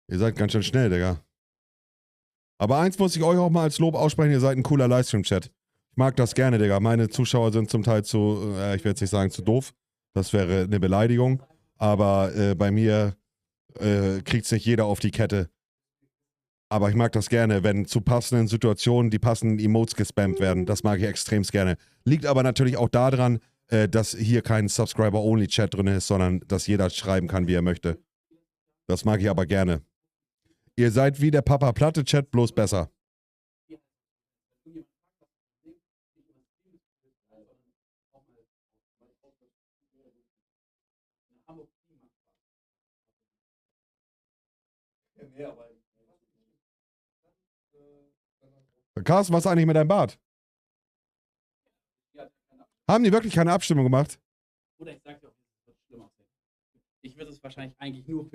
Ihr seid ganz schön schnell, Digga. Aber eins muss ich euch auch mal als Lob aussprechen, ihr seid ein cooler Livestream-Chat. Ich mag das gerne, Digga. Meine Zuschauer sind zum Teil zu, ich will jetzt nicht sagen zu doof, das wäre eine Beleidigung, aber bei mir kriegt es nicht jeder auf die Kette. Aber ich mag das gerne, wenn zu passenden Situationen die passenden Emotes gespammt werden. Das mag ich extremst gerne. Liegt aber natürlich auch daran, dass hier kein Subscriber-Only-Chat drin ist, sondern dass jeder schreiben kann, wie er möchte. Das mag ich aber gerne. Ihr seid wie der Papa Platte-Chat, bloß besser. Carsten, was ist eigentlich mit deinem Bart? Haben die wirklich keine Abstimmung gemacht? Oder ich sag dir auch, es wird schlimmer. Ich würde es wahrscheinlich eigentlich nur für